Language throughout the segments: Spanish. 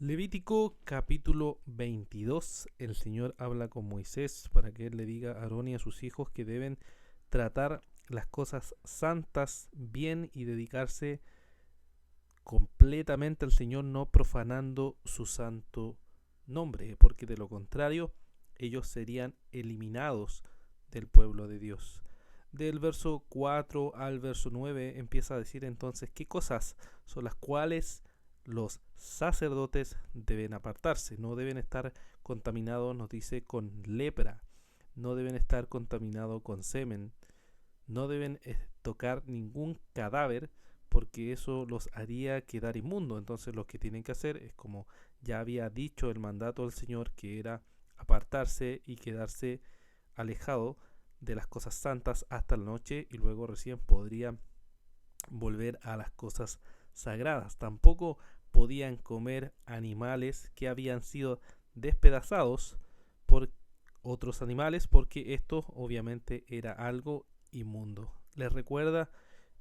Levítico capítulo 22. El Señor habla con Moisés para que él le diga a Aarón y a sus hijos que deben tratar las cosas santas bien y dedicarse completamente al Señor, no profanando su santo nombre, porque de lo contrario ellos serían eliminados del pueblo de Dios. Del verso 4 al verso 9 empieza a decir entonces qué cosas son las cuales los sacerdotes deben apartarse. No deben estar contaminados, nos dice, con lepra, no deben estar contaminados con semen, no deben tocar ningún cadáver, porque eso los haría quedar inmundo. Entonces lo que tienen que hacer es, como ya había dicho el mandato del Señor, que era apartarse y quedarse alejado de las cosas santas hasta la noche, y luego recién podrían volver a las cosas sagradas. Tampoco podían comer animales que habían sido despedazados por otros animales, porque esto obviamente era algo inmundo. Les recuerda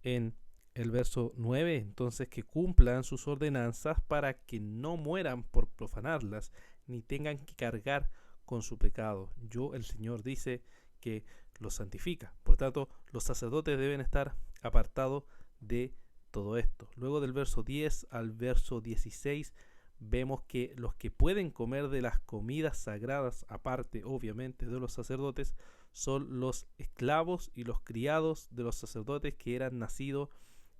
en el verso 9 entonces que cumplan sus ordenanzas para que no mueran por profanarlas, ni tengan que cargar con su pecado. Yo, el Señor, dice que los santifica. Por tanto, los sacerdotes deben estar apartados de todo esto. Luego del verso 10 al verso 16 vemos que los que pueden comer de las comidas sagradas, aparte obviamente de los sacerdotes, son los esclavos y los criados de los sacerdotes que eran nacidos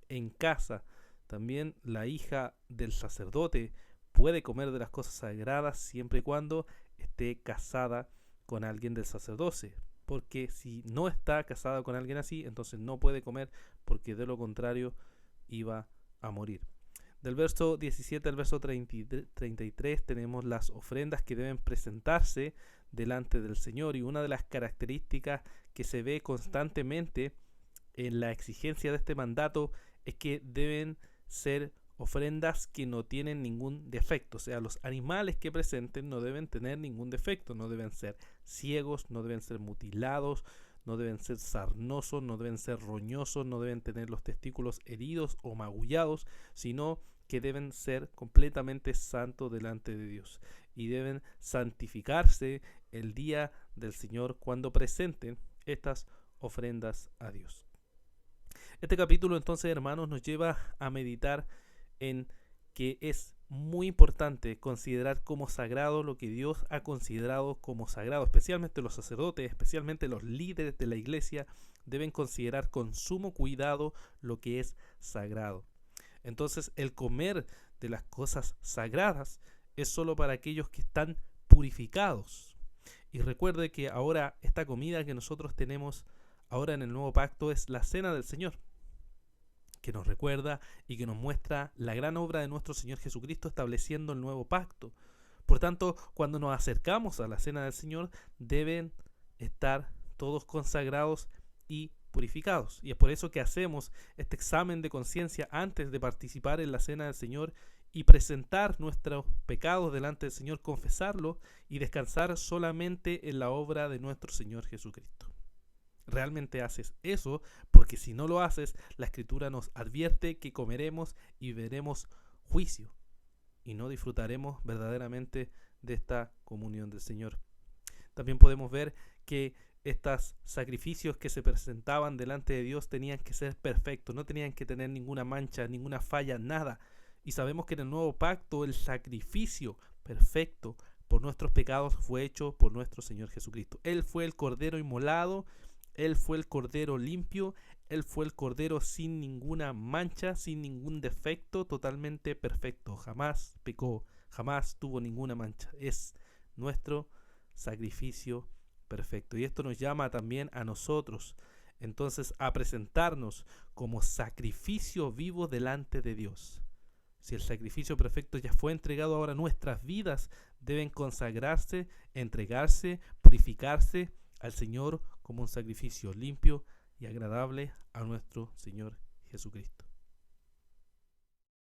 en casa. También la hija del sacerdote puede comer de las cosas sagradas siempre y cuando esté casada con alguien del sacerdocio, porque si no está casada con alguien así, entonces no puede comer, porque de lo contrario iba a morir. Del verso 17 al verso 33 tenemos las ofrendas que deben presentarse delante del Señor, y una de las características que se ve constantemente en la exigencia de este mandato es que deben ser ofrendas que no tienen ningún defecto. O sea, los animales que presenten no deben tener ningún defecto, no deben ser ciegos, no deben ser mutilados, no deben ser sarnosos, no deben ser roñosos, no deben tener los testículos heridos o magullados, sino que deben ser completamente santos delante de Dios, y deben santificarse el día del Señor cuando presenten estas ofrendas a Dios. Este capítulo entonces, hermanos, nos lleva a meditar en que es muy importante considerar como sagrado lo que Dios ha considerado como sagrado. Especialmente los sacerdotes, especialmente los líderes de la iglesia, deben considerar con sumo cuidado lo que es sagrado. Entonces, el comer de las cosas sagradas es solo para aquellos que están purificados. Y recuerde que ahora esta comida que nosotros tenemos ahora en el nuevo pacto es la cena del Señor, que nos recuerda y que nos muestra la gran obra de nuestro Señor Jesucristo estableciendo el nuevo pacto. Por tanto, cuando nos acercamos a la cena del Señor, deben estar todos consagrados y purificados. Y es por eso que hacemos este examen de conciencia antes de participar en la cena del Señor y presentar nuestros pecados delante del Señor, confesarlo y descansar solamente en la obra de nuestro Señor Jesucristo. Realmente haces eso, porque si no lo haces, la Escritura nos advierte que comeremos y veremos juicio, y no disfrutaremos verdaderamente de esta comunión del Señor. También podemos ver que estos sacrificios que se presentaban delante de Dios tenían que ser perfectos, no tenían que tener ninguna mancha, ninguna falla, nada. Y sabemos que en el nuevo pacto el sacrificio perfecto por nuestros pecados fue hecho por nuestro Señor Jesucristo. Él fue el Cordero inmolado, Él fue el Cordero limpio, Él fue el Cordero sin ninguna mancha, sin ningún defecto, totalmente perfecto. Jamás pecó, jamás tuvo ninguna mancha. Es nuestro sacrificio perfecto. Y esto nos llama también a nosotros, entonces, a presentarnos como sacrificio vivo delante de Dios. Si el sacrificio perfecto ya fue entregado, ahora nuestras vidas deben consagrarse, entregarse, purificarse al Señor como un sacrificio limpio y agradable a nuestro Señor Jesucristo.